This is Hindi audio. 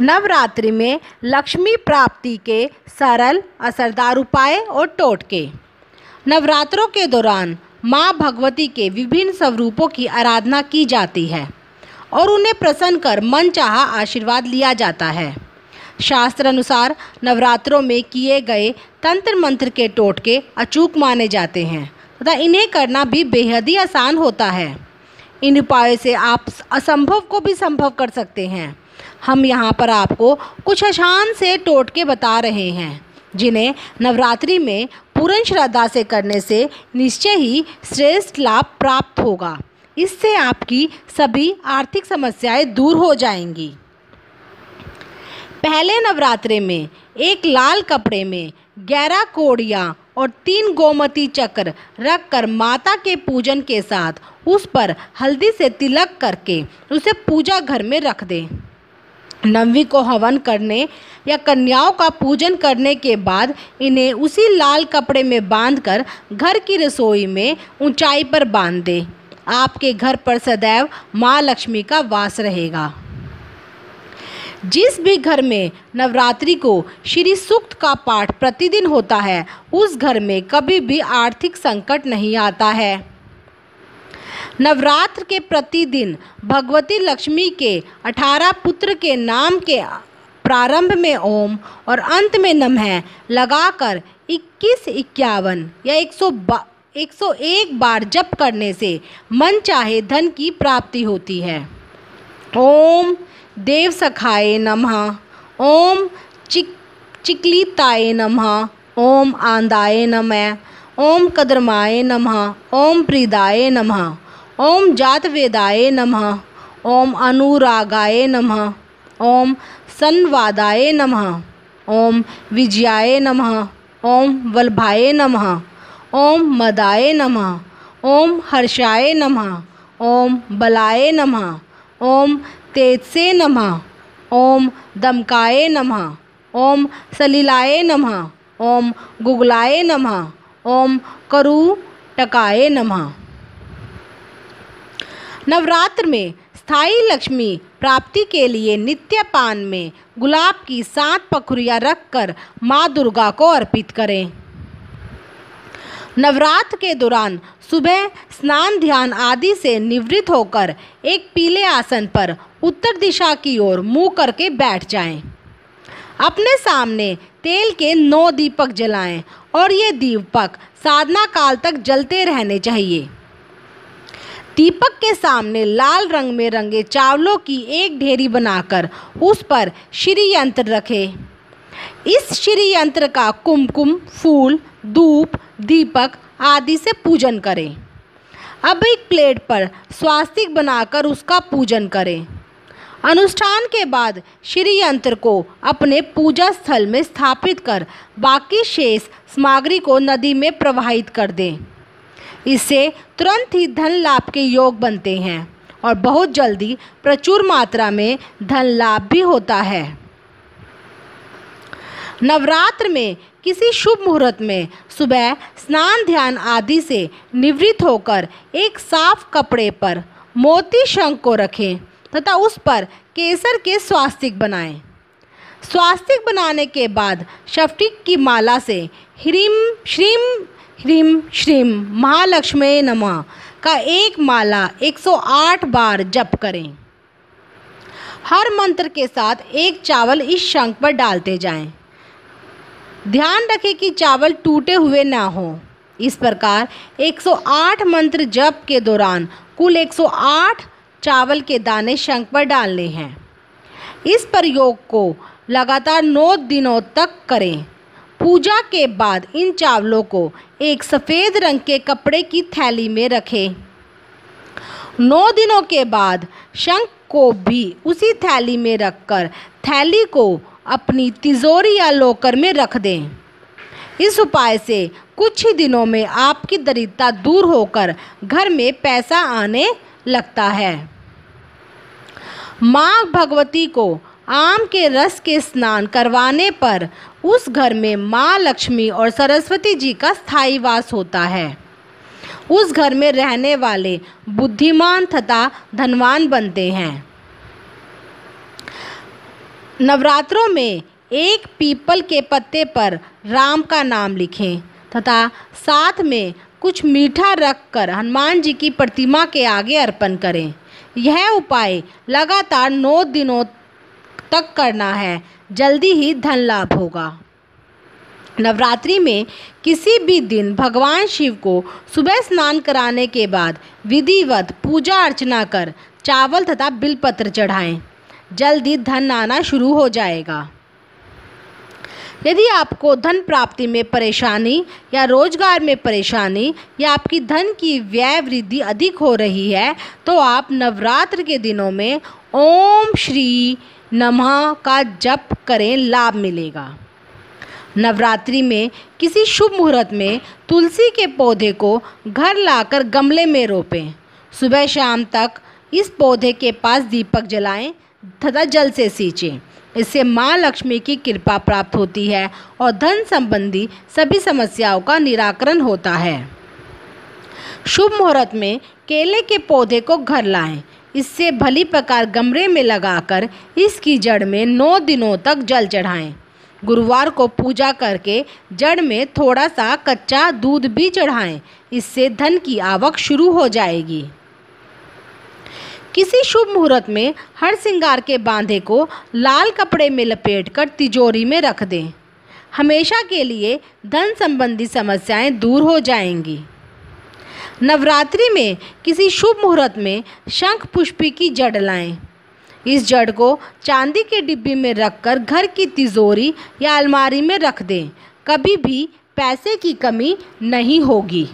नवरात्रि में लक्ष्मी प्राप्ति के सरल असरदार उपाय और टोटके। नवरात्रों के दौरान माँ भगवती के विभिन्न स्वरूपों की आराधना की जाती है और उन्हें प्रसन्न कर मनचाहा आशीर्वाद लिया जाता है। शास्त्र अनुसार नवरात्रों में किए गए तंत्र मंत्र के टोटके अचूक माने जाते हैं तथा इन्हें करना भी बेहद ही आसान होता है। इन उपायों से आप असंभव को भी संभव कर सकते हैं। हम यहाँ पर आपको कुछ आसान से टोटके बता रहे हैं जिन्हें नवरात्रि में पूर्ण श्रद्धा से करने से निश्चय ही श्रेष्ठ लाभ प्राप्त होगा। इससे आपकी सभी आर्थिक समस्याएं दूर हो जाएंगी। पहले नवरात्रि में एक लाल कपड़े में 11 कोड़ियाँ और 3 गोमती चक्र रखकर माता के पूजन के साथ उस पर हल्दी से तिलक करके उसे पूजा घर में रख दें। नवमी को हवन करने या कन्याओं का पूजन करने के बाद इन्हें उसी लाल कपड़े में बांधकर घर की रसोई में ऊंचाई पर बांध दें। आपके घर पर सदैव माँ लक्ष्मी का वास रहेगा। जिस भी घर में नवरात्रि को श्री सूक्त का पाठ प्रतिदिन होता है उस घर में कभी भी आर्थिक संकट नहीं आता है। नवरात्र के प्रतिदिन भगवती लक्ष्मी के 18 पुत्र के नाम के प्रारंभ में ओम और अंत में नमः लगाकर 21, 51 या 101 बार जप करने से मन चाहे धन की प्राप्ति होती है। ओम देव सखाए नमः, ओम चिकलिताय नमः, ओम आंदाय नमः, ओम कदरमाय नमः, ओम प्रीदाय नमः, ओम जातवेदाय नमः, ओम अनुरागाय नमः, ओम संवादाय नमः, ओम विजयाय नमः, ओम वल्भाय नमः, ओम मदाय नमः, ओम हर्षाय नमः, ओम बलाय नमः, ओम तेजसे नमः, ओम दमकाय नमः, ओम सलिलाय नमः, ओम गुगलाय नमः, ओम करुटकाय नमः। नवरात्र में स्थायी लक्ष्मी प्राप्ति के लिए नित्य पान में गुलाब की 7 पखुरियाँ रखकर माँ दुर्गा को अर्पित करें। नवरात्र के दौरान सुबह स्नान ध्यान आदि से निवृत्त होकर एक पीले आसन पर उत्तर दिशा की ओर मुँह करके बैठ जाएं। अपने सामने तेल के 9 दीपक जलाएं और ये दीपक साधना काल तक जलते रहने चाहिए। दीपक के सामने लाल रंग में रंगे चावलों की एक ढेरी बनाकर उस पर श्री यंत्र रखें। इस श्री यंत्र का कुमकुम, फूल, धूप, दीपक आदि से पूजन करें। अब एक प्लेट पर स्वास्तिक बनाकर उसका पूजन करें। अनुष्ठान के बाद श्री यंत्र को अपने पूजा स्थल में स्थापित कर बाकी शेष सामग्री को नदी में प्रवाहित कर दें। इससे तुरंत ही धन लाभ के योग बनते हैं और बहुत जल्दी प्रचुर मात्रा में धन लाभ भी होता है। नवरात्र में किसी शुभ मुहूर्त में सुबह स्नान ध्यान आदि से निवृत्त होकर एक साफ कपड़े पर मोती शंख को रखें तथा उस पर केसर के स्वास्तिक बनाएं। स्वास्तिक बनाने के बाद स्फटिक की माला से ह्रीं श्रीं महालक्ष्मी नमः का एक माला 108 बार जप करें। हर मंत्र के साथ एक चावल इस शंख पर डालते जाएं। ध्यान रखें कि चावल टूटे हुए ना हो। इस प्रकार 108 मंत्र जप के दौरान कुल 108 चावल के दाने शंख पर डालने हैं। इस प्रयोग को लगातार 9 दिनों तक करें। पूजा के बाद इन चावलों को एक सफ़ेद रंग के कपड़े की थैली में रखें। 9 दिनों के बाद शंख को भी उसी थैली में रखकर थैली को अपनी तिजोरी या लॉकर में रख दें। इस उपाय से कुछ ही दिनों में आपकी दरिद्रता दूर होकर घर में पैसा आने लगता है। माँ भगवती को आम के रस के स्नान करवाने पर उस घर में माँ लक्ष्मी और सरस्वती जी का स्थायी वास होता है। उस घर में रहने वाले बुद्धिमान तथा धनवान बनते हैं। नवरात्रों में एक पीपल के पत्ते पर राम का नाम लिखें तथा साथ में कुछ मीठा रखकर हनुमान जी की प्रतिमा के आगे अर्पण करें। यह उपाय लगातार 9 दिनों तक करना है, जल्दी ही धन लाभ होगा। नवरात्रि में किसी भी दिन भगवान शिव को सुबह स्नान कराने के बाद विधिवत पूजा अर्चना कर चावल तथा बिलपत्र चढ़ाएं। जल्दी धन आना शुरू हो जाएगा। यदि आपको धन प्राप्ति में परेशानी या रोजगार में परेशानी या आपकी धन की व्यय वृद्धि अधिक हो रही है तो आप नवरात्र के दिनों में ओम श्री नमः का जप करें, लाभ मिलेगा। नवरात्रि में किसी शुभ मुहूर्त में तुलसी के पौधे को घर लाकर गमले में रोपें। सुबह शाम तक इस पौधे के पास दीपक जलाएं तथा जल से सींचें। इससे माँ लक्ष्मी की कृपा प्राप्त होती है और धन संबंधी सभी समस्याओं का निराकरण होता है। शुभ मुहूर्त में केले के पौधे को घर लाएं। इससे भली प्रकार गमले में लगाकर इसकी जड़ में 9 दिनों तक जल चढ़ाएं। गुरुवार को पूजा करके जड़ में थोड़ा सा कच्चा दूध भी चढ़ाएं। इससे धन की आवक शुरू हो जाएगी। किसी शुभ मुहूर्त में हर श्रृंगार के बांधे को लाल कपड़े में लपेटकर तिजोरी में रख दें। हमेशा के लिए धन संबंधी समस्याएं दूर हो जाएंगी। नवरात्रि में किसी शुभ मुहूर्त में शंख पुष्पी की जड़ लाएं। इस जड़ को चांदी के डिब्बे में रखकर घर की तिजोरी या अलमारी में रख दें। कभी भी पैसे की कमी नहीं होगी।